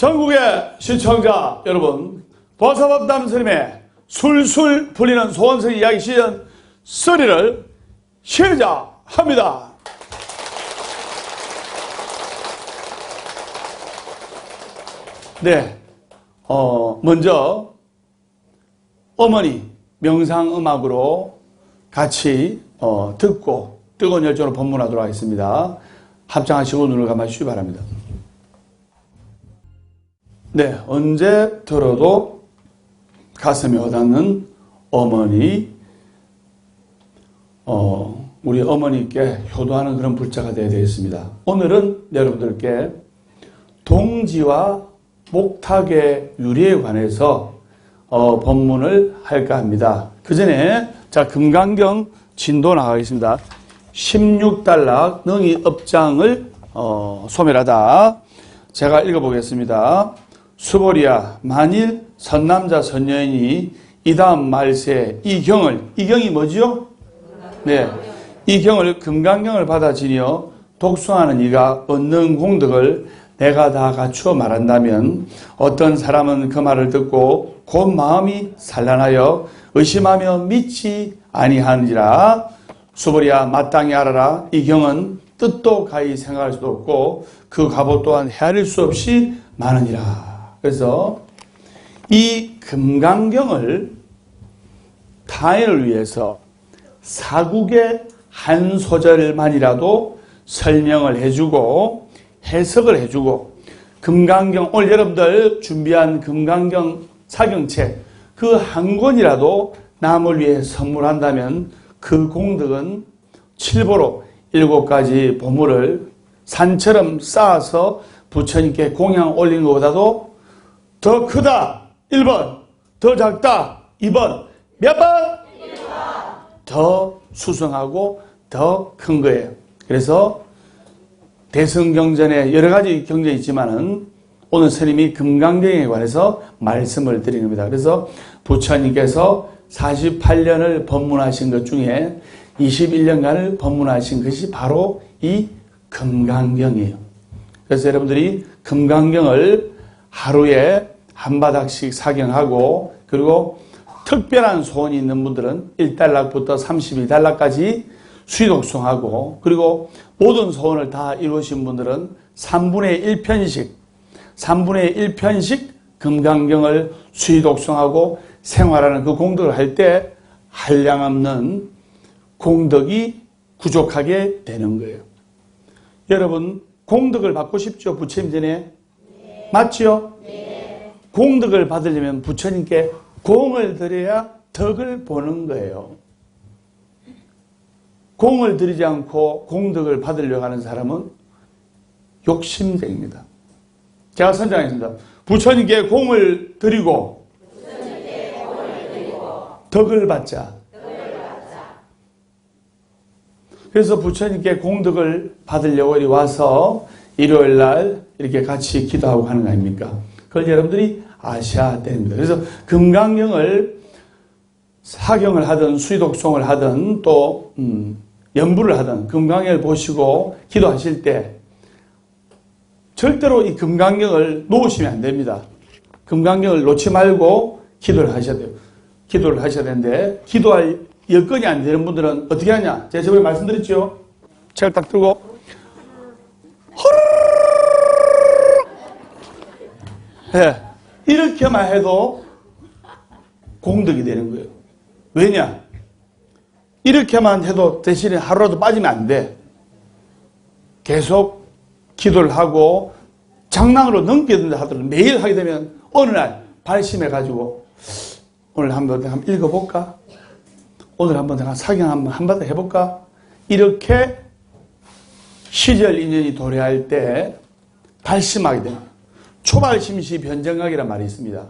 전국의 시청자 여러분, 보사법담 스님의 술술 풀리는 소원성 이야기 시즌 3를 시작합니다. 네, 먼저 어머니 명상음악으로 같이 듣고 뜨거운 열정으로 법문하도록 하겠습니다. 합장하시고 눈을 감아주시기 바랍니다. 네, 언제 들어도 가슴에 와닿는 어머니, 우리 어머니께 효도하는 그런 불자가 되어야 되겠습니다. 오늘은 여러분들께 동지와 목탁의 유리에 관해서 법문을 할까 합니다. 그 전에 자 금강경 진도 나가겠습니다. 16단락 능히 업장을 소멸하다. 제가 읽어보겠습니다. 수보리야, 만일 선남자 선여인이 이 다음 말세 이 경이 뭐지요? 네, 이 경을 금강경을 받아지니어 독송하는 이가 얻는 공덕을 내가 다 갖추어 말한다면 어떤 사람은 그 말을 듣고 곧 마음이 산란하여 의심하며 믿지 아니하는지라. 수보리야, 마땅히 알아라. 이 경은 뜻도 가히 생각할 수도 없고 그 과보 또한 헤아릴 수 없이 많으니라. 그래서 이 금강경을 타인을 위해서 사국의 한 소절만이라도 설명을 해주고 해석을 해주고 금강경, 오늘 여러분들 준비한 금강경 사경책 그 한 권이라도 남을 위해 선물한다면 그 공덕은 칠보로 7가지 보물을 산처럼 쌓아서 부처님께 공양 올린 것보다도 더 크다 1번, 더 작다 2번, 몇 번? 1번. 더 수성하고 더 큰 거예요. 그래서 대성경전에 여러 가지 경전이 있지만은 오늘 스님이 금강경에 관해서 말씀을 드리는 겁니다. 그래서 부처님께서 48년을 법문하신 것 중에 21년간을 법문하신 것이 바로 이 금강경이에요. 그래서 여러분들이 금강경을 하루에 한 바닥씩 사경하고, 그리고 특별한 소원이 있는 분들은 1단락부터 32단락까지 수의독송하고, 그리고 모든 소원을 다 이루신 분들은 3분의 1편씩 금강경을 수의독송하고 생활하는 그 공덕을 할 때 한량없는 공덕이 부족하게 되는 거예요. 여러분, 공덕을 받고 싶죠? 부처님 전에? 네. 맞죠? 네. 공덕을 받으려면 부처님께 공을 들여야 덕을 보는 거예요. 공을 들이지 않고 공덕을 받으려고 하는 사람은 욕심쟁입니다. 제가 선정하겠습니다. 부처님께 공을 들이고 덕을 받자. 그래서 부처님께 공덕을 받으려고 이리 와서 일요일 날 이렇게 같이 기도하고 하는 거 아닙니까? 그걸 여러분들이 아셔야 됩니다. 그래서 금강경을 사경을 하든 수의독송을 하든 또 연부를 하든 금강경을 보시고 기도하실 때 절대로 이 금강경을 놓으시면 안 됩니다. 금강경을 놓지 말고 기도를 하셔야 돼요. 기도를 하셔야 되는데 기도할 여건이 안 되는 분들은 어떻게 하냐? 제가 저번에 말씀드렸죠? 책을 딱 들고 네, 이렇게만 해도 공덕이 되는 거예요. 왜냐? 이렇게만 해도 대신에 하루라도 빠지면 안 돼. 계속 기도를 하고 장난으로 넘기든지 하더라도 매일 하게 되면 어느 날 발심해가지고 오늘 한번 읽어볼까? 오늘 한번 내가 사경 한번 해볼까? 이렇게 시절 인연이 도래할 때 발심하게 됩니다. 초발심시 변정각이라는 말이 있습니다.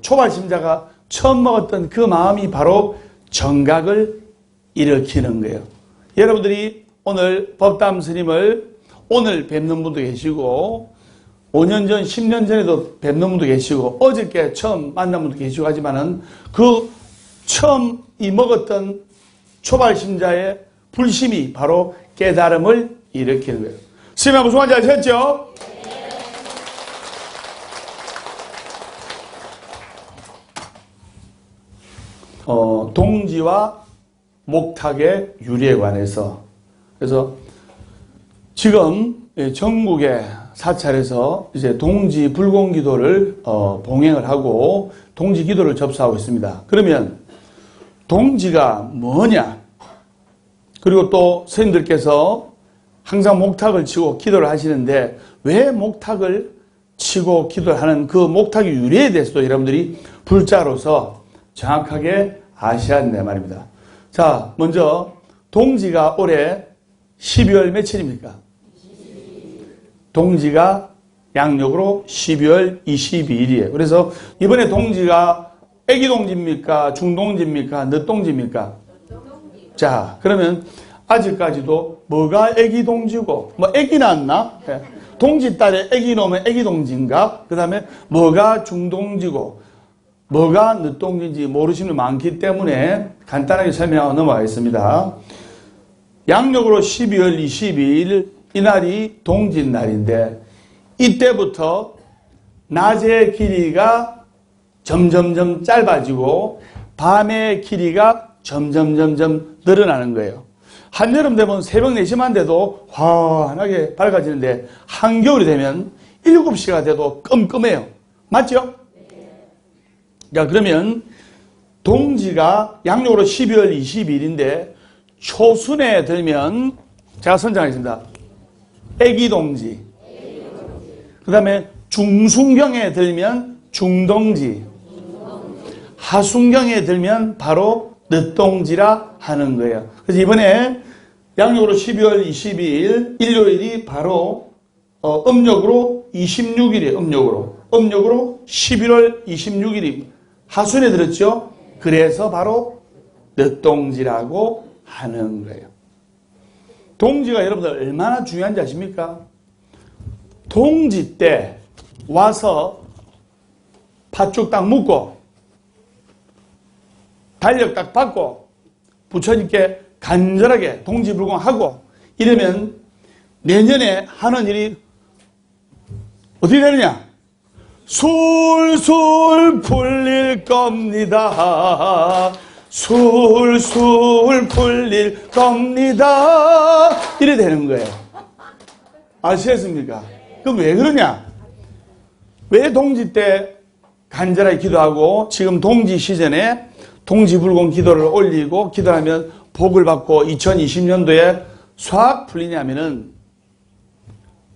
초발심자가 처음 먹었던 그 마음이 바로 정각을 일으키는 거예요. 여러분들이 오늘 법담 스님을 오늘 뵙는 분도 계시고 5년 전, 10년 전에도 뵙는 분도 계시고 어저께 처음 만난 분도 계시고 하지만은 그 처음 먹었던 초발심자의 불심이 바로 깨달음을 일으키는 거예요. 스님 한번 소환 잘 하셨죠? 동지와 목탁의 유래에 관해서. 그래서 지금 전국의 사찰에서 이제 동지 불공 기도를 봉행을 하고 동지 기도를 접수하고 있습니다. 그러면 동지가 뭐냐? 그리고 또 스님들께서 항상 목탁을 치고 기도를 하시는데 왜 목탁을 치고 기도를 하는 그 목탁의 유래에 대해서도 여러분들이 불자로서 정확하게 아셔야 된다 말입니다. 자, 먼저 동지가 올해 12월 며칠입니까? 동지가 양력으로 12월 22일이에요. 그래서 이번에 동지가 애기 동지입니까? 중동지입니까? 늦동지입니까? 자, 그러면 아직까지도 뭐가 애기 동지고 뭐 애기 낳았나? 네. 동지 딸에 애기 놓으면 애기 동지인가? 그 다음에 뭐가 중동지고 뭐가 늦동지인지 모르시는 분 많기 때문에 간단하게 설명하고 넘어가겠습니다. 양력으로 12월 22일 이날이 동짓날인데 이때부터 낮의 길이가 점점점 짧아지고 밤의 길이가 점점점점 늘어나는 거예요. 한여름 되면 새벽 4시만 돼도 환하게 밝아지는데 한겨울이 되면 7시가 돼도 끔끔해요. 맞죠? 자, 그러면 동지가 양력으로 12월 22일인데 초순에 들면 제가 선정하겠습니다. 애기동지. 그 다음에 중순경에 들면 중동지. 하순경에 들면 바로 늦동지라 하는 거예요. 그래서 이번에 양력으로 12월 22일 일요일이 바로 음력으로 26일이에요. 음력으로 11월 26일이 하순에 들었죠. 그래서 바로 늦동지라고 하는 거예요. 동지가 여러분들 얼마나 중요한지 아십니까? 동지 때 와서 팥죽 딱 묻고 달력 딱 받고 부처님께 간절하게 동지불공하고 이러면 내년에 하는 일이 어떻게 되느냐? 술술 풀릴 겁니다. 술술 풀릴 겁니다. 이래 되는 거예요. 아시겠습니까? 그럼 왜 그러냐? 왜 동지 때 간절하게 기도하고 지금 동지 시즌에 동지불공 기도를 올리고 기도하면 복을 받고 2020년도에 싹 풀리냐면은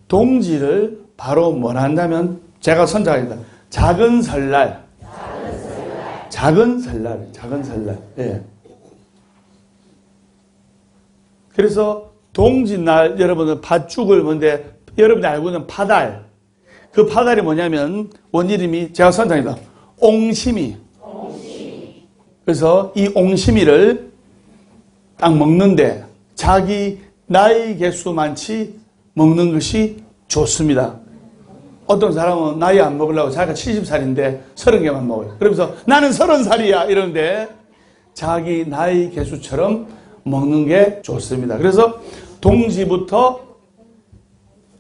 동지를 바로 뭘 한다면 제가 선정합니다. 작은 설날. 예. 그래서 동짓날 여러분은 팥죽을 뭔데 여러분이 알고 있는 파달. 그 파달이 뭐냐면 원이름이 제가 선정합니다. 옹심이. 그래서 이 옹심이를 딱 먹는데 자기 나이 개수 많지 먹는 것이 좋습니다. 어떤 사람은 나이 안 먹으려고 자기가 70살인데 30개만 먹어요. 그러면서 나는 30살이야 이러는데 자기 나이 개수처럼 먹는 게 좋습니다. 그래서 동지부터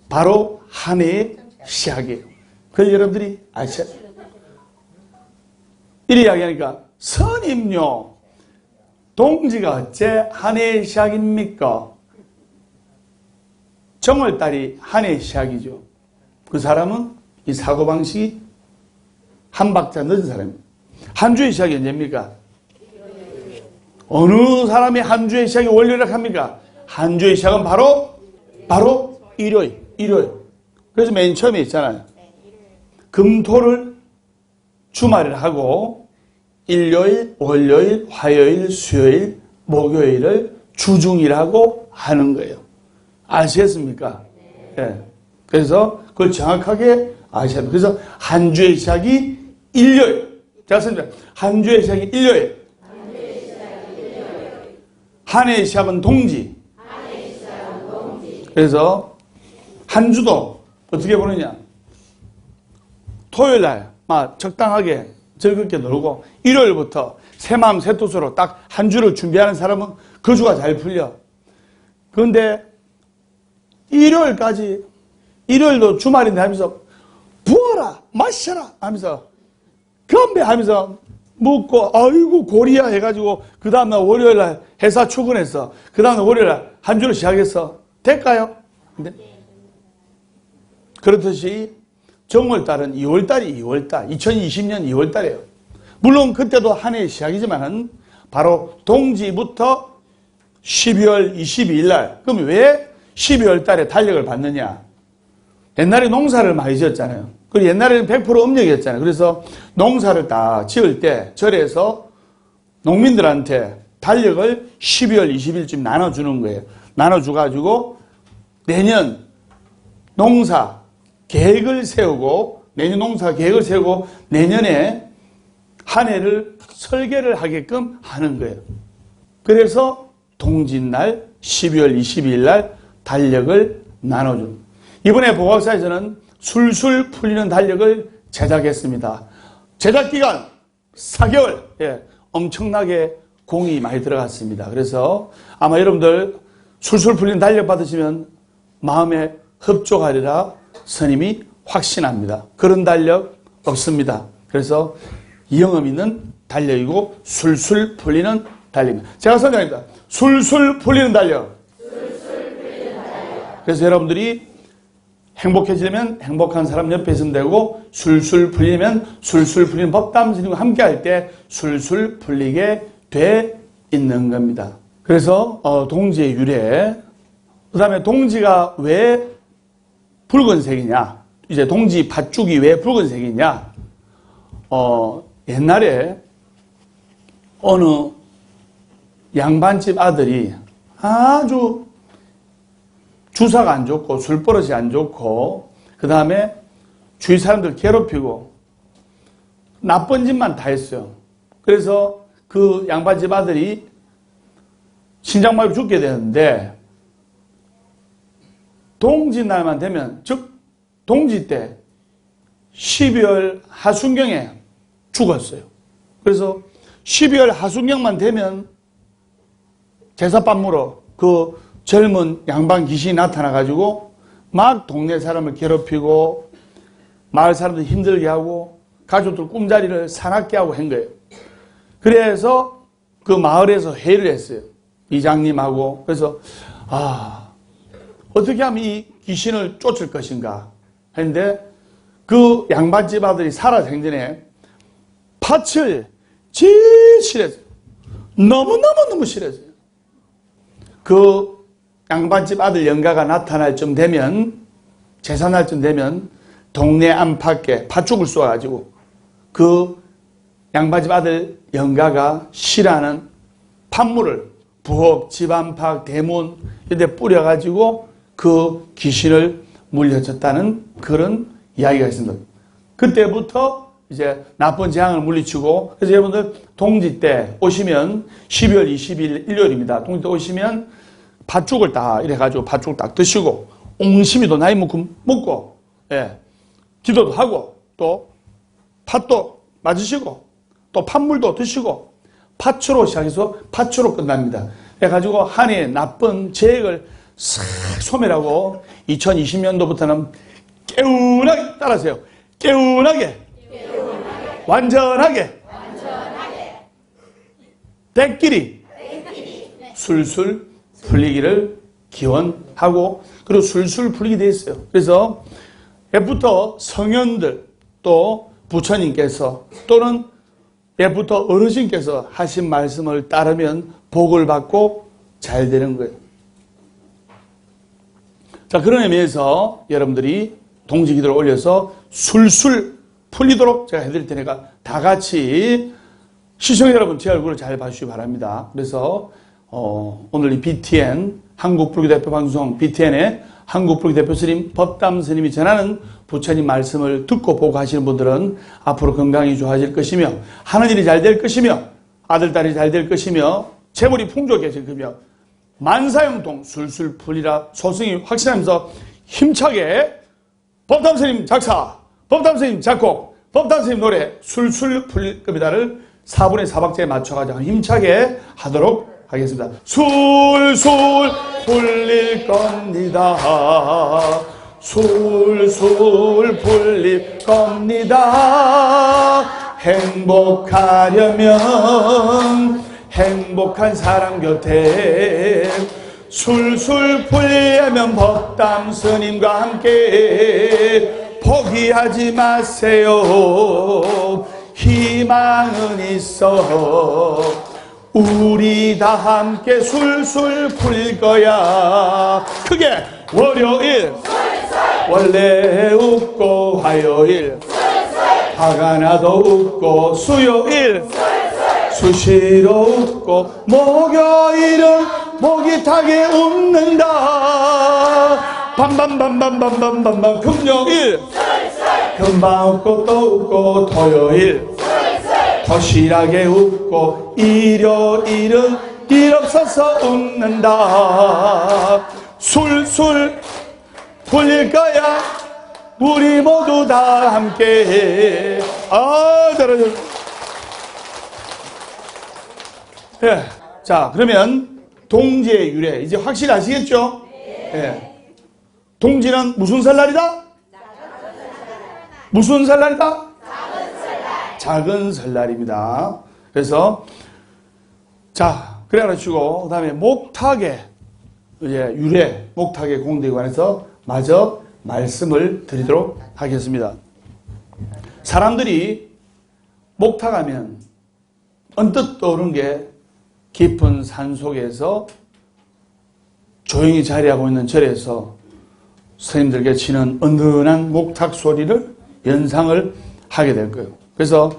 바로 한 해의 시작이에요. 그걸 여러분들이 아셔야 돼요. 이래 이야기하니까 스님요 동지가 어째 한 해의 시작입니까? 정월달이 한 해의 시작이죠. 그 사람은 이 사고방식이 한 박자 늦은 사람입니다. 한 주의 시작이 언제입니까? 어느 사람이 한 주의 시작이 월요일에 합니까? 한 주의 시작은 바로 일요일. 그래서 맨 처음에 있잖아요. 금토를 주말을 하고 일요일, 월요일, 화요일, 수요일, 목요일을 주중이라고 하는 거예요. 아시겠습니까? 네. 그래서 그걸 정확하게 아셔야 돼요. 그래서 한 주의 시작이 일요일. 제가 선생님, 한 주의 시작이 일요일. 한 해의 시작은 동지. 그래서 한 주도 어떻게 보느냐. 토요일 날 막 적당하게 즐겁게 놀고 일요일부터 새 마음 새 뜻으로 딱 한 주를 준비하는 사람은 그 주가 잘 풀려. 그런데 일요일도 주말인데 하면서 부어라 마셔라 하면서 건배하면서 묻고 아이고 고리야 해가지고 그 다음날 월요일날 회사 출근해서 그 다음날 월요일날 한 주를 시작했어. 될까요? 네. 그렇듯이 정월달은 2월달이 2월달 2020년 2월달이에요. 물론 그때도 한 해의 시작이지만은 바로 동지부터 12월 22일 날. 그럼 왜 12월 달에 달력을 받느냐? 옛날에 농사를 많이 지었잖아요. 그리고 옛날에는 100% 음력이었잖아요. 그래서 농사를 다 지을 때 절에서 농민들한테 달력을 12월 20일쯤 나눠주는 거예요. 나눠줘가지고 내년 농사 계획을 세우고 내년 농사 계획을 세우고 내년에 한 해를 설계를 하게끔 하는 거예요. 그래서 동짓날 12월 22일 날 달력을 나눠준. 이번에 보각사에서는 술술 풀리는 달력을 제작했습니다. 제작 기간 4개월. 예, 엄청나게 공이 많이 들어갔습니다. 그래서 아마 여러분들 술술 풀리는 달력 받으시면 마음에 흡족하리라 스님이 확신합니다. 그런 달력 없습니다. 그래서 영험 있는 달력이고 술술 풀리는 달력입니다. 제가 설명합니다. 술술 풀리는 달력. 그래서 여러분들이 행복해지려면 행복한 사람 옆에 있으면 되고 술술 풀리면 술술 풀리는 법담 스님과 함께 할 때 술술 풀리게 돼 있는 겁니다. 그래서 동지의 유래, 그 다음에 동지가 왜 붉은색이냐, 이제 동지 밧줄이 왜 붉은색이냐. 옛날에 어느 양반집 아들이 아주 주사가 안 좋고 술버릇이 안 좋고 그 다음에 주위 사람들 괴롭히고 나쁜 짓만 다 했어요. 그래서 그 양반집 아들이 신장마비로 죽게 되는데 동짓날만 되면, 즉 동지 때 12월 하순경에 죽었어요. 그래서 12월 하순경만 되면 제사밥무로 그 젊은 양반 귀신이 나타나가지고 막 동네 사람을 괴롭히고 마을 사람들 힘들게 하고 가족들 꿈자리를 사납게 하고 한 거예요. 그래서 그 마을에서 회의를 했어요. 이장님하고. 그래서 어떻게 하면 이 귀신을 쫓을 것인가 했는데 그 양반집 아들이 살아 생전에 팥을 제일 싫어했어요. 너무너무 싫어했어요. 그 양반집 아들 영가가 나타날 쯤 되면, 제사날 쯤 되면 동네 안팎에 팥죽을 쏘아가지고 그 양반집 아들 영가가 싫어하는 팥물을 부엌, 집 안팎, 대문 이런 데 뿌려가지고 그 귀신을 물려줬다는 그런 이야기가 있습니다. 그때부터 이제 나쁜 재앙을 물리치고, 그래서 여러분들 동지 때 오시면 12월 20일 일요일입니다. 동지 때 오시면 팥죽을 딱 이래가지고 팥죽을 딱 드시고 옹심이도 나이 먹고 예, 기도도 하고 또 팥도 맞으시고 또 팥물도 드시고 팥으로 시작해서 팥으로 끝납니다. 그래가지고 한 해의 나쁜 재액을 싹 소멸하고 2020년도부터는 개운하게 따라하세요. 개운하게. 완전하게. 때끼리 술술 풀리기를 기원하고, 그리고 술술 풀리게 되어 있어요. 그래서 옛부터 성현들 또 부처님께서 또는 옛부터 어르신께서 하신 말씀을 따르면 복을 받고 잘 되는 거예요. 자, 그런 의미에서 여러분들이 동지기도를 올려서 술술 풀리도록 제가 해드릴 테니까 다 같이 시청자 여러분 제 얼굴을 잘 봐주시기 바랍니다. 그래서 오늘 이 BTN 한국불교대표 방송 BTN의 한국불교대표 스님 법담 스님이 전하는 부처님 말씀을 듣고 보고 하시는 분들은 앞으로 건강이 좋아질 것이며 하는 일이 잘 될 것이며 아들 딸이 잘 될 것이며 재물이 풍족해질 것이며 만사형통 술술 풀리라 소승이 확신하면서 힘차게 법담 스님 작사, 법담 스님 작곡, 법담 스님 노래 술술 풀릴 겁니다를 4분의 4박자에 맞춰가지고 힘차게 하도록 하겠습니다. 술술 풀릴 겁니다. 술술 풀릴 겁니다. 행복하려면 행복한 사람 곁에 술술 풀려면 법담 스님과 함께 포기하지 마세요. 희망은 있어. 우리 다 함께 술술 풀 거야. 크게 월요일 원래 웃고 화요일 화가 나도 웃고 수요일 수시로 웃고 목요일은 목이 타게 웃는다. 밤밤밤밤밤밤밤밤 금요일 금방 웃고 또 웃고 토요일 도실하게 웃고 일요일은 일 없어서 웃는다. 술술 풀릴 거야. 우리 모두 다 함께. 잘하죠. 예. 자, 그러면 동지의 유래 이제 확실하시겠죠? 예. 동지는 무슨 설날이다? 무슨 설날이다? 작은 설날입니다. 그래서 자, 그래 가지고 그다음에 목탁의 이제 유래, 목탁의 공덕에 관해서 마저 말씀을 드리도록 하겠습니다. 사람들이 목탁하면 언뜻 떠오르는 게 깊은 산 속에서 조용히 자리하고 있는 절에서 스님들께 치는 은은한 목탁 소리를 연상을 하게 될 거예요. 그래서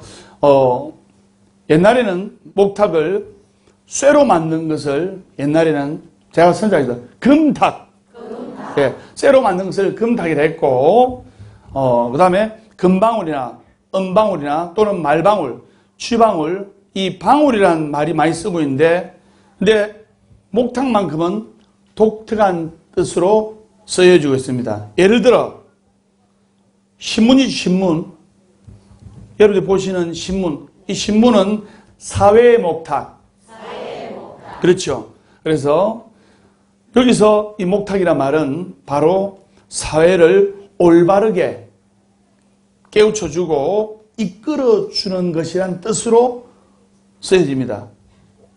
옛날에는 목탁을 쇠로 만든 것을 옛날에는 제가 선장에서 금탁, 예, 쇠로 만든 것을 금탁이라 했고 그 다음에 금방울이나 은방울이나 또는 말방울, 쥐방울, 이 방울이라는 말이 많이 쓰고 있는데 근데 목탁만큼은 독특한 뜻으로 쓰여지고 있습니다. 예를 들어 신문이지 신문. 여러분들 보시는 신문. 이 신문은 사회의 목탁. 그렇죠. 그래서 여기서 이 목탁이란 말은 바로 사회를 올바르게 깨우쳐주고 이끌어주는 것이란 뜻으로 쓰여집니다.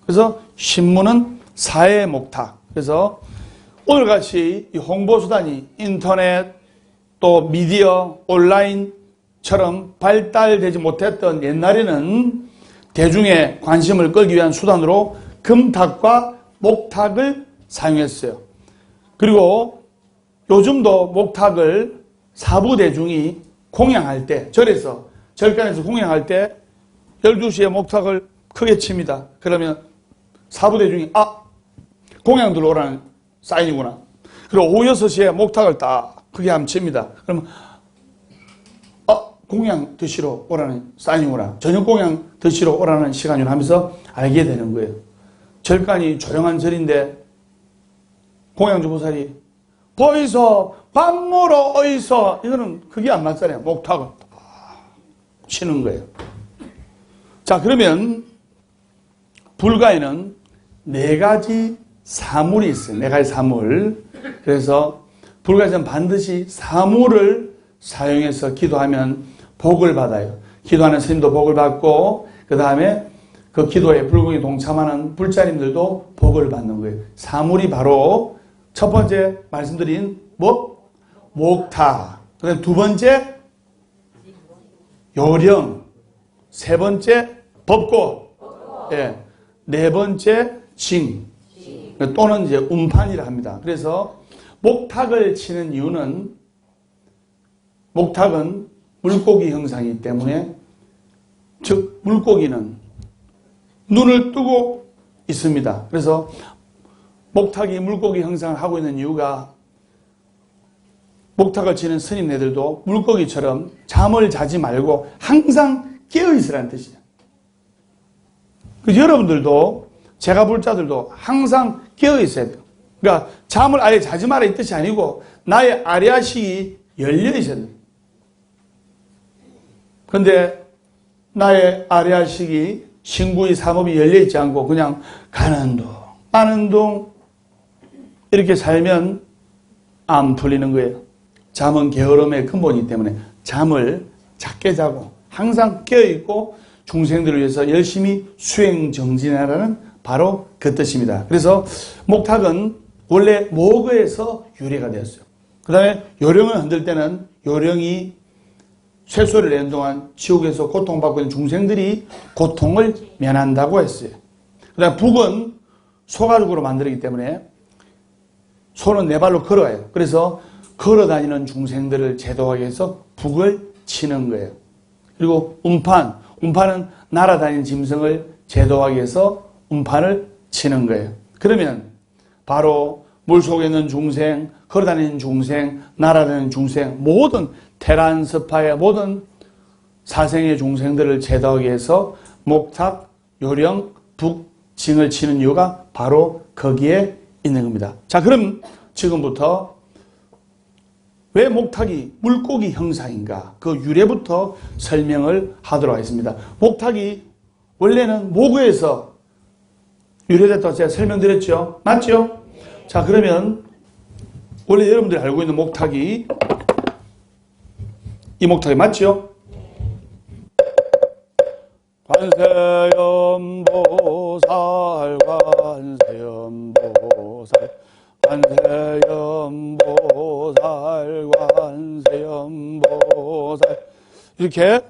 그래서 신문은 사회의 목탁. 그래서 오늘같이 이 홍보수단이 인터넷 또 미디어 온라인처럼 발달되지 못했던 옛날에는 대중의 관심을 끌기 위한 수단으로 금탁과 목탁을 사용했어요. 그리고 요즘도 목탁을 사부대중이 공양할 때, 절에서, 절간에서 공양할 때 12시에 목탁을 크게 칩니다. 그러면 사부대중이 공양 들어오라는 사인이구나. 그리고 오후 6시에 목탁을 딱 크게 한번 칩니다. 그러면 공양 드시러 오라는 사인이구나. 저녁 공양 드시러 오라는 시간이구나 하면서 알게 되는 거예요. 절간이 조용한 절인데 공양주보살이 보이소 밥 먹으러 어이소 이거는 그게 안 맞잖아요. 목탁을 치는 거예요. 자, 그러면 불가에는 4가지 사물이 있어요. 4가지 사물. 그래서 불가에서는 반드시 사물을 사용해서 기도하면 복을 받아요. 기도하는 스님도 복을 받고 그 다음에 그 기도에 불공에 동참하는 불자님들도 복을 받는 거예요. 사물이 바로 첫 번째 말씀드린 목탁, 그 다음에 두 번째 요령, 세 번째 법고, 예, 네 번째 징, 또는 이제 운판이라 합니다. 그래서 목탁을 치는 이유는 목탁은 물고기 형상이기 때문에 즉 물고기는 눈을 뜨고 있습니다. 그래서 목탁이 물고기 형상을 하고 있는 이유가 목탁을 치는 스님네들도 물고기처럼 잠을 자지 말고 항상 깨어있으라는 뜻이죠. 여러분들도 제가 불자들도 항상 깨어있어야 돼요. 그러니까 잠을 아예 자지 마라 이 뜻이 아니고 나의 아리아식이 열려 있어야 돼요. 그런데 나의 아리아식이 신구의 삼업이 열려 있지 않고 그냥 가는 동 마는 동 이렇게 살면 안 풀리는 거예요. 잠은 게으름의 근본이기 때문에 잠을 작게 자고 항상 깨어있고 중생들을 위해서 열심히 수행정진하라는 바로 그 뜻입니다. 그래서 목탁은 원래 목에서 유래가 되었어요. 그 다음에 요령을 흔들 때는 요령이 쇠소리를 내는 동안 지옥에서 고통받고 있는 중생들이 고통을 면한다고 했어요. 그 다음에 북은 소가죽으로 만들기 때문에 소는 네 발로 걸어가요. 그래서 걸어다니는 중생들을 제도하기 위해서 북을 치는 거예요. 그리고 운판은 날아다니는 짐승을 제도하기 위해서 운판을 치는 거예요. 그러면 바로 물속에 있는 중생, 걸어다니는 중생, 날아다니는 중생, 모든 테란스파의 모든 사생의 중생들을 제도하기 위해서 목탁, 요령, 북, 징을 치는 이유가 바로 거기에 있는 겁니다. 자, 그럼 지금부터 왜 목탁이 물고기 형상인가? 그 유래부터 설명을 하도록 하겠습니다. 목탁이 원래는 모구에서 유래됐다고 제가 설명드렸죠? 맞죠? 자, 그러면 원래 여러분들이 알고 있는 목탁이 이 목탁이 맞죠? 관세음보살 관세음보살 관세음보살 관세음보살 이렇게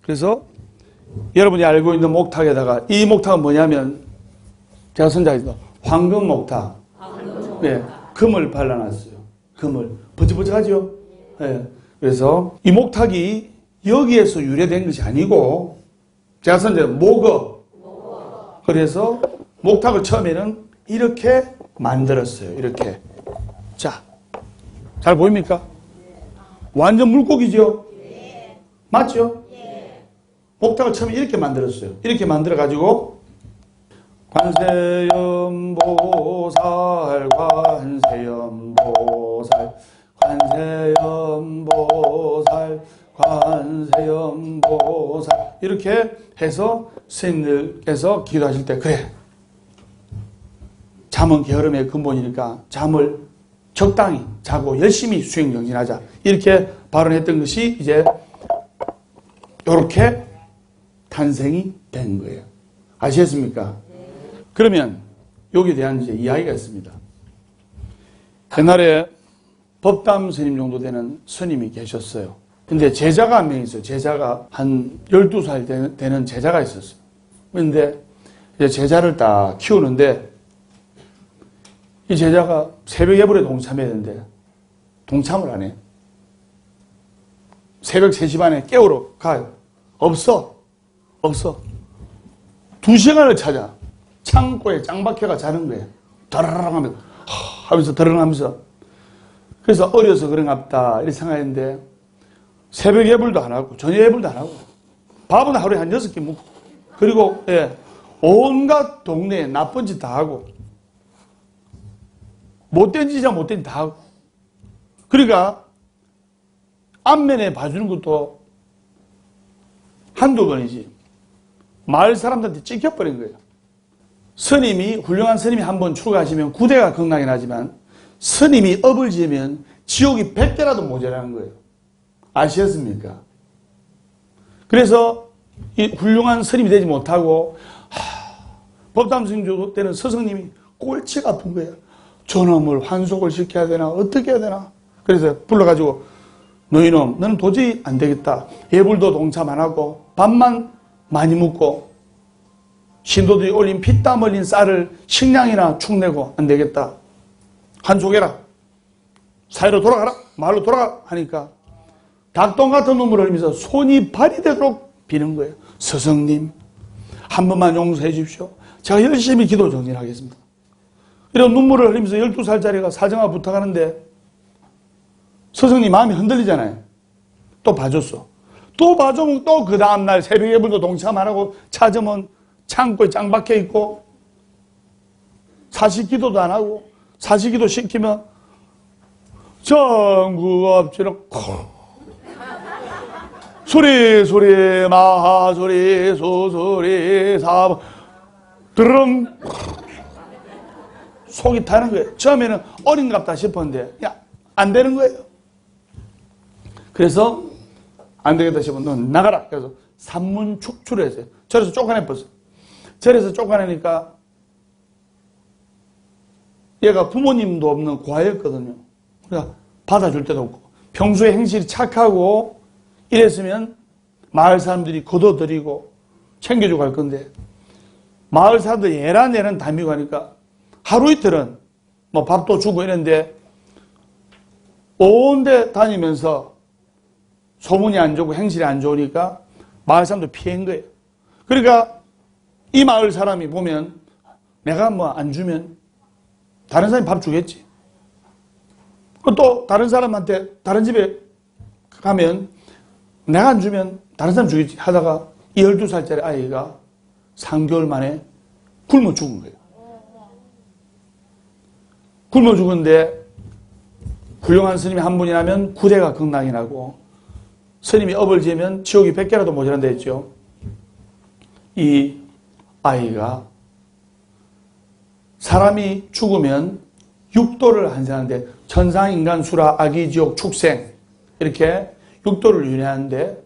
그래서 여러분이 알고 있는 목탁에다가 이 목탁은 뭐냐면 제가 선자했습니다. 황금 목탁. 네, 금을 발라놨어요. 금을. 번쩍번쩍하죠? 네. 그래서 이 목탁이 여기에서 유래된 것이 아니고 제가 선제 목어. 그래서 목탁을 처음에는 이렇게 만들었어요. 이렇게. 자, 잘 보입니까? 완전 물고기죠? 맞죠? 목탁을 처음에 이렇게 만들었어요. 이렇게 만들어가지고 관세음보살 관세음보살 관세음보살 관세음보살 이렇게 해서 스님들께서 기도하실 때 그래 잠은 게으름의 근본이니까 잠을 적당히 자고 열심히 수행정진하자 이렇게 발언했던 것이 이제 이렇게 탄생이 된 거예요. 아시겠습니까? 그러면 여기에 대한 이제 이야기가 있습니다. 옛날에 법담 스님 정도 되는 스님이 계셨어요. 근데 제자가 한 명 있어요. 제자가 한 12살 되는 제자가 있었어요. 그런데 이제 제자를 딱 키우는데 이 제자가 새벽 예불에 동참해야 되는데 동참을 안 해. 새벽 3시 반에 깨우러 가요. 없어. 2시간을 찾아. 창고에 짱박혀가 자는 거예요. 더르렁 하면서 그래서 어려서 그런갑다 이렇게 생각했는데 새벽 예불도 안 하고 저녁 예불도 안 하고 밥은 하루에 한 6개 먹고 그리고 온갖 동네에 나쁜 짓 다 하고 못된 짓이야 못된 짓 다 하고 그러니까 안면에 봐주는 것도 한두 번이지 마을 사람들한테 찍혀버린 거예요. 스님이 훌륭한 스님이 한번 출가하시면 구대가 극락이 나지만 스님이 업을 지으면 지옥이 100개라도 모자라는 거예요. 아시겠습니까? 그래서 이 훌륭한 스님이 되지 못하고 법담 스님 때는 스승님이 꼴찌가 아픈 거예요. 저놈을 환속을 시켜야 되나 어떻게 해야 되나 그래서 불러가지고 너희놈 너는 도저히 안 되겠다. 예불도 동참 안 하고 밥만 많이 먹고 신도들이 올린 피땀 흘린 쌀을 식량이나 축내고 안 되겠다. 한속해라. 사회로 돌아가라. 마을로 돌아가 하니까 닭똥 같은 눈물을 흘리면서 손이 발이 되도록 비는 거예요. 스승님 한 번만 용서해 주십시오. 제가 열심히 기도 정진하겠습니다. 이런 눈물을 흘리면서 12살짜리가 사정아 부탁하는데 스승님 마음이 흔들리잖아요. 또 봐줬어. 또 봐주면 또 그 다음날 새벽 예불도 동참 안 하고 찾으면 창고에 짱 박혀 있고 사시기도도 안 하고 사시기도 시키면 전구업지는 소리 마하소리 소소리 사바 드릉 속이 타는 거예요. 처음에는 어린갑다 싶었는데 야, 안 되는 거예요. 그래서 안 되겠다 싶으면 넌 나가라. 그래서 산문 축출을 했어요. 절에서 쫓아내버렸어요. 절에서 쫓아내니까 얘가 부모님도 없는 고아였거든요. 그러니까 받아줄 데도 없고 평소에 행실이 착하고 이랬으면 마을 사람들이 거둬들이고 챙겨주고 할 건데 마을 사람들이 애란애란 다미고 하니까 하루 이틀은 뭐 밥도 주고 이랬는데 온 데 다니면서 소문이 안 좋고 행실이 안 좋으니까 마을 사람들 피한 거예요. 그러니까 이 마을 사람이 보면 내가 뭐 안 주면 다른 사람이 밥 주겠지. 또 다른 사람한테 다른 집에 가면 내가 안 주면 다른 사람 주겠지 하다가 이 12살짜리 아이가 3개월 만에 굶어 죽은 거예요. 굶어 죽은데 훌륭한 스님이 한 분이라면 구대가 극락이 나고 스님이 업을 지으면 지옥이 100개라도 모자란다 했죠. 이 아이가 사람이 죽으면 육도를 한생하는데 천상, 인간, 수라, 악의, 지옥, 축생 이렇게 육도를 윤회하는데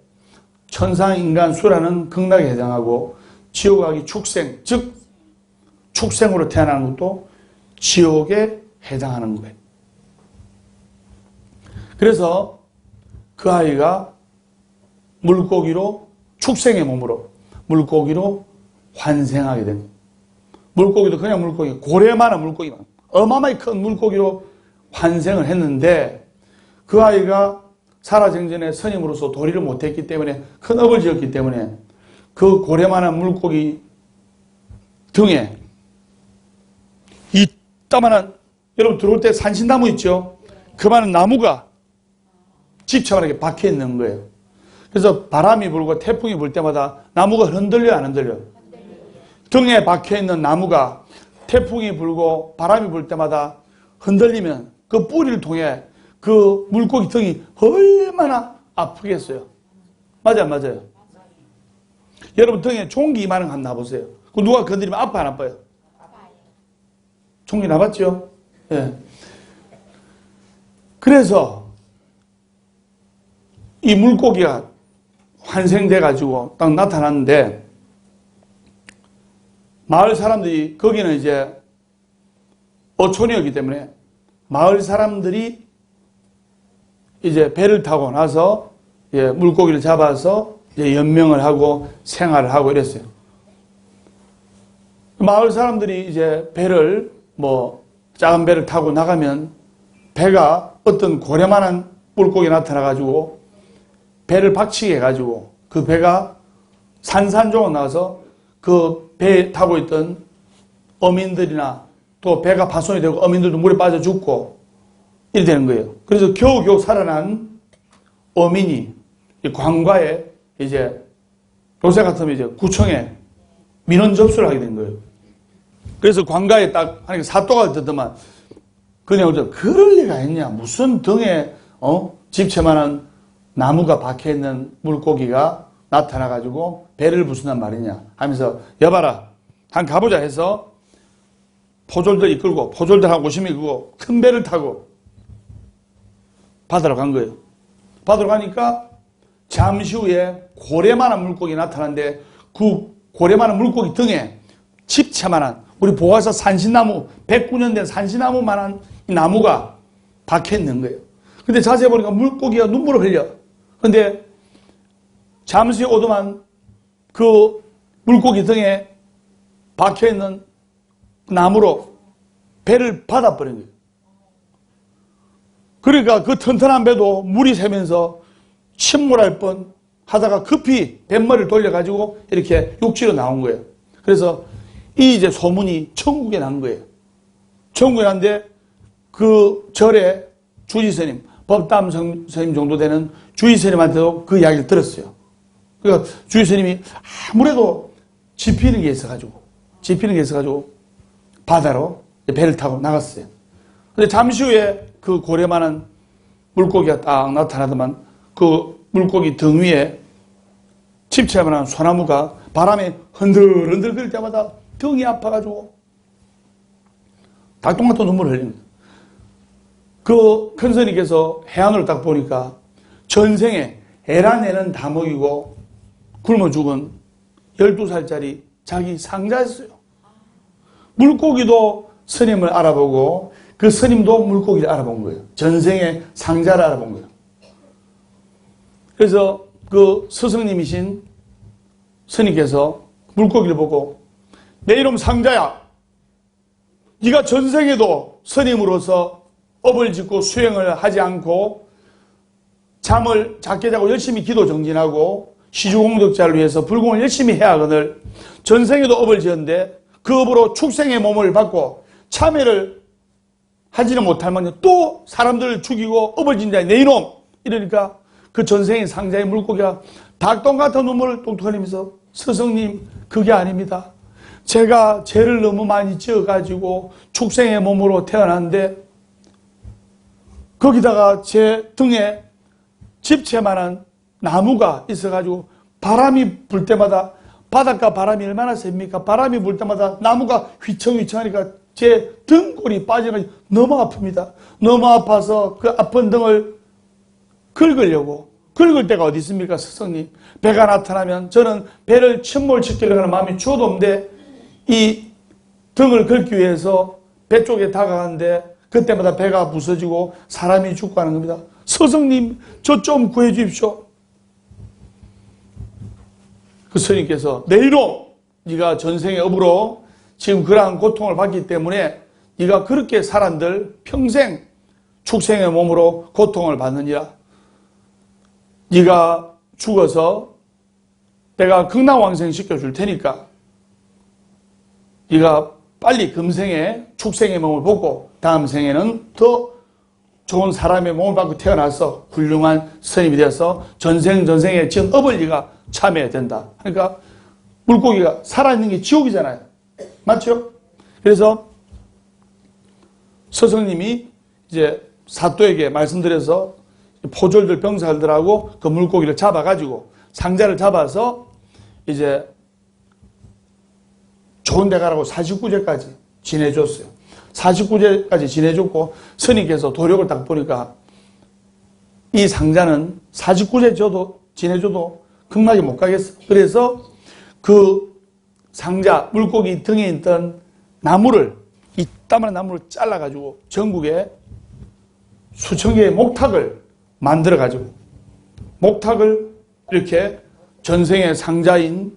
천상, 인간, 수라는 극락에 해당하고 지옥, 악의, 축생 즉 축생으로 태어나는 것도 지옥에 해당하는 거예요. 그래서 그 아이가 물고기로 축생의 몸으로 물고기로 환생하게 된 거예요. 물고기도 그냥 물고기, 고래만한 물고기만 어마어마하게 큰 물고기로 환생을 했는데 그 아이가 살아생전에 스님으로서 도리를 못했기 때문에 큰 업을 지었기 때문에 그 고래만한 물고기 등에 이따만한 여러분 들어올 때 산신나무 있죠? 그만한 나무가 집처럼 박혀 있는 거예요. 그래서 바람이 불고 태풍이 불 때마다 나무가 흔들려요, 안 흔들려요? 등에 박혀 있는 나무가 태풍이 불고 바람이 불 때마다 흔들리면 그 뿌리를 통해 그 물고기 등이 얼마나 아프겠어요. 맞아요, 안 맞아요? 여러분 등에 종기 이만한 거 한번 놔보세요. 그 누가 건드리면 아파, 안 아파요? 종기 놔봤죠? 예. 네. 그래서 이 물고기가 환생돼 가지고 딱 나타났는데 마을 사람들이 거기는 이제 어촌이었기 때문에 마을 사람들이 이제 배를 타고 나서 물고기를 잡아서 이제 연명을 하고 생활을 하고 이랬어요. 마을 사람들이 이제 배를 뭐 작은 배를 타고 나가면 배가 어떤 고래만한 물고기 나타나 가지고 배를 박치게 해가지고 그 배가 산산조각 나서 그 배에 타고 있던 어민들이나 또 배가 파손이 되고 어민들도 물에 빠져 죽고 이렇게 되는 거예요. 그래서 겨우겨우 살아난 어민이 관과에 이제 요새 같으면 이제 구청에 민원 접수를 하게 된 거예요. 그래서 관과에 딱 하니까 사또가 듣더만 그냥 그럴 리가 있냐. 무슨 등에 집채만한 나무가 박혀있는 물고기가 나타나가지고 배를 부순단 말이냐 하면서 여봐라 한 가보자 해서 포졸들 이끌고 포졸들하고 오심이 그고 큰 배를 타고 바다로 간 거예요. 바다로 가니까 잠시 후에 고래만한 물고기 나타났는데 그 고래만한 물고기 등에 집채만한 우리 보아서 산신나무 109년 된 산신나무만한 이 나무가 박혀있는 거예요. 근데 자세히 보니까 물고기가 눈물을 흘려. 근데 잠시 오더만 그 물고기 등에 박혀있는 나무로 배를 받아버린 거예요. 그러니까 그 튼튼한 배도 물이 새면서 침몰할 뻔 하다가 급히 뱃머리를 돌려가지고 이렇게 육지로 나온 거예요. 그래서 이 이제 소문이 천국에 난 거예요. 천국에 났는데 그 절에 주지스님, 법담 스님 정도 되는 주지스님한테도 그 이야기를 들었어요. 그러니까 주지스님이 아무래도 지피는 게 있어가지고 바다로 배를 타고 나갔어요. 근데 잠시 후에 그 고래만한 물고기가 딱 나타나더만 그 물고기 등 위에 집채만한 소나무가 바람에 흔들흔들 거릴 때마다 등이 아파가지고 닭똥같은 눈물을 흘리는 거예요. 그 큰 스님께서 해안으로 딱 보니까 전생에 에란에는 다 먹이고 굶어 죽은 12살짜리 자기 상자였어요. 물고기도 스님을 알아보고 그 스님도 물고기를 알아본 거예요. 전생의 상자를 알아본 거예요. 그래서 그 스승님이신 스님께서 물고기를 보고 내 이름 상자야. 네가 전생에도 스님으로서 업을 짓고 수행을 하지 않고 잠을 작게 자고 열심히 기도 정진하고 시주공덕자를 위해서 불공을 열심히 해야 하거늘 전생에도 업을 지었는데 그 업으로 축생의 몸을 받고 참회를 하지는 못할 만큼 또 사람들을 죽이고 업을 진다. 내 이놈! 이러니까 그 전생의 상자의 물고기가 닭똥 같은 눈물을 똥똥 흘리면서 스승님 그게 아닙니다. 제가 죄를 너무 많이 지어가지고 축생의 몸으로 태어났는데 거기다가 제 등에 집채만한 나무가 있어가지고 바람이 불 때마다 바닷가 바람이 얼마나 셉니까? 바람이 불 때마다 나무가 휘청휘청하니까 제 등골이 빠져가지고 너무 아픕니다. 너무 아파서 그 아픈 등을 긁으려고 긁을 데가 어디 있습니까? 스승님. 배가 나타나면 저는 배를 침몰시키려고 하는 마음이 주어도 없는데 이 등을 긁기 위해서 배 쪽에 다가가는데 그때마다 배가 부서지고 사람이 죽고 하는 겁니다. 스승님 저 좀 구해 주십시오. 그 스님께서 내 이놈 네가 전생의 업으로 지금 그러한 고통을 받기 때문에 네가 그렇게 살았들 평생 축생의 몸으로 고통을 받느니라. 네가 죽어서 내가 극락왕생 시켜줄 테니까 네가 빨리 금생에 축생의 몸을 보고 다음 생에는 더 좋은 사람의 몸을 받고 태어나서 훌륭한 스님이 되어서 전생에 지은 업을 네가 참해야 된다. 그러니까 물고기가 살아있는 게 지옥이잖아요. 맞죠? 그래서 스승님이 이제 사또에게 말씀드려서 포졸들 병사들하고 그 물고기를 잡아가지고 상자를 잡아서 이제 좋은 데 가라고 49제까지 지내줬어요. 49제까지 지내줬고 스님께서 도력을 딱 보니까 이 상자는 49제 지내줘도 극락에 못 가겠어. 그래서 그 상자 물고기 등에 있던 나무를 이 따만한 나무를 잘라가지고 전국에 수천 개의 목탁을 만들어가지고 목탁을 이렇게 전생의 상자인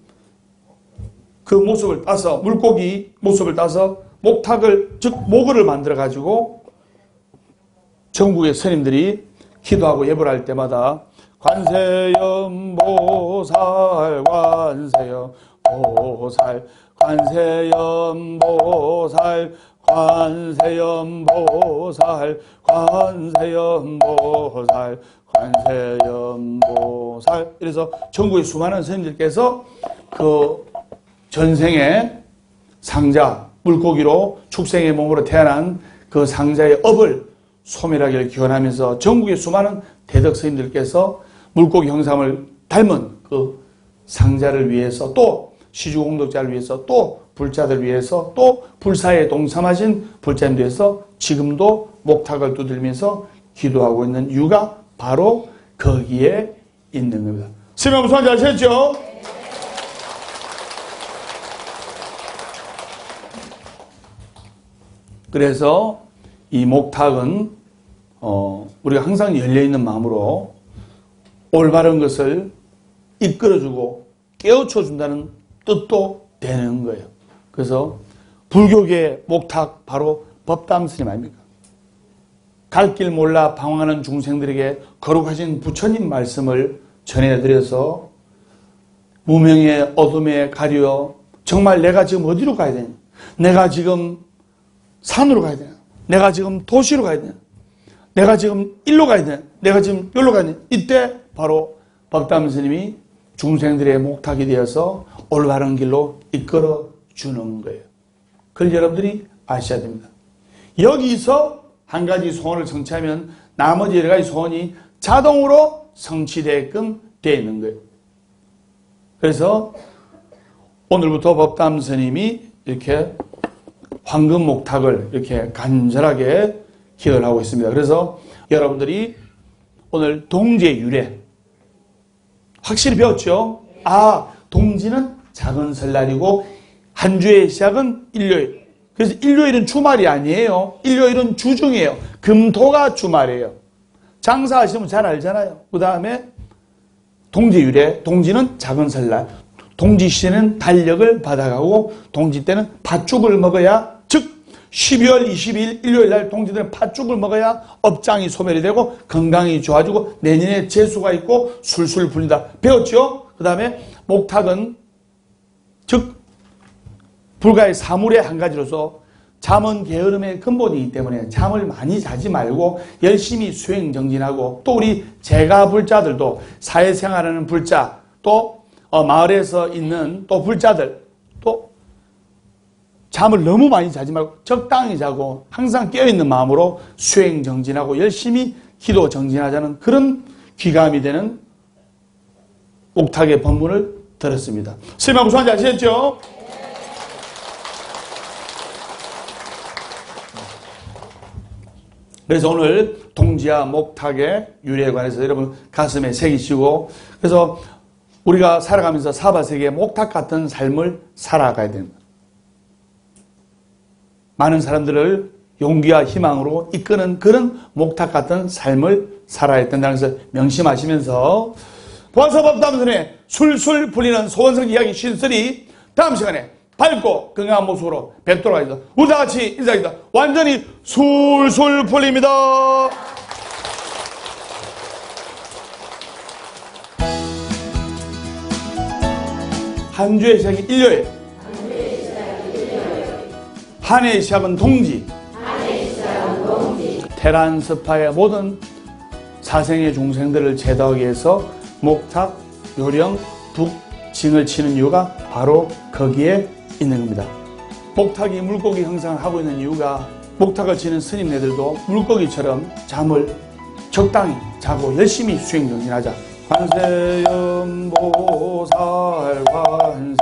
그 모습을 따서 물고기 모습을 따서 목탁을 즉 모글을 만들어가지고 전국의 스님들이 기도하고 예불 할 때마다 관세음보살 관세음보살 관세음보살 관세음보살 관세음보살 관세음보살 이래서 전국의 수많은 스님들께서 그 전생에 상자 물고기로 축생의 몸으로 태어난 그 상자의 업을 소멸하기를 기원하면서 전국의 수많은 대덕 스님들께서 물고기 형상을 닮은 그 상자를 위해서 또 시주공덕자를 위해서 또 불자들 위해서 또 불사에 동참하신 불자님들 위해서 지금도 목탁을 두들면서 기도하고 있는 이유가 바로 거기에 있는 겁니다. 스님 무슨 말인지 아시겠죠? 그래서 이 목탁은 우리가 항상 열려있는 마음으로 올바른 것을 이끌어주고 깨우쳐준다는 뜻도 되는 거예요. 그래서 불교계의 목탁 바로 법담스님 아닙니까? 갈 길 몰라 방황하는 중생들에게 거룩하신 부처님 말씀을 전해드려서 무명의 어둠에 가려 정말 내가 지금 어디로 가야 되냐? 내가 지금 산으로 가야 되냐? 내가 지금 도시로 가야 되냐? 내가 지금 일로 가야 되냐? 내가 지금 여기로 가야 되냐? 이때 바로 법담 스님이 중생들의 목탁이 되어서 올바른 길로 이끌어 주는 거예요. 그걸 여러분들이 아셔야 됩니다. 여기서 한 가지 소원을 성취하면 나머지 여러 가지 소원이 자동으로 성취되게끔 되어 있는 거예요. 그래서 오늘부터 법담 스님이 이렇게 황금 목탁을 이렇게 간절하게 기도를 하고 있습니다. 그래서 여러분들이 오늘 동제유래 확실히 배웠죠? 동지는 작은 설날이고 한 주의 시작은 일요일. 그래서 일요일은 주말이 아니에요. 일요일은 주중이에요. 금토가 주말이에요. 장사하시면 잘 알잖아요. 그 다음에 동지유래. 동지는 작은 설날. 동지시는 달력을 받아가고 동지 때는 팥죽을 먹어야, 즉 12월 22일 일요일날 동지들은 팥죽을 먹어야 업장이 소멸이 되고 건강이 좋아지고 내년에 재수가 있고 술술 불린다. 배웠죠? 그 다음에 목탁은 즉 불가의 사물의 한 가지로서 잠은 게으름의 근본이기 때문에 잠을 많이 자지 말고 열심히 수행정진하고, 또 우리 재가 불자들도 사회생활하는 불자, 또 마을에서 있는 또 불자들, 또 잠을 너무 많이 자지 말고 적당히 자고 항상 깨어있는 마음으로 수행정진하고 열심히 기도정진하자는 그런 귀감이 되는 옥탁의 법문을 들었습니다. 선생님 무슨 말인지 아시겠죠? 그래서 오늘 동지와 목탁의 유래에 관해서 여러분 가슴에 새기시고, 그래서 우리가 살아가면서 사바세계의 목탁 같은 삶을 살아가야 됩니다. 많은 사람들을 용기와 희망으로 이끄는 그런 목탁 같은 삶을 살아야 된다는 것을 명심하시면서 보아서법담선에 술술 풀리는 소원성 이야기 53 다음 시간에 밝고 건강한 모습으로 뵙도록 하겠습니다. 우리 다 같이 인사하겠습니다. 완전히 술술 풀립니다. 한 주의 시작이 일요일, 한 해의 시작은 동지, 테란스파의 모든 사생의 중생들을 제도하기 위해서 목탁, 요령, 북, 징을 치는 이유가 바로 거기에 있는 겁니다. 목탁이 물고기 형상을 하고 있는 이유가 목탁을 치는 스님네들도 물고기처럼 잠을 적당히 자고 열심히 수행정진하자. 관세음보살 관세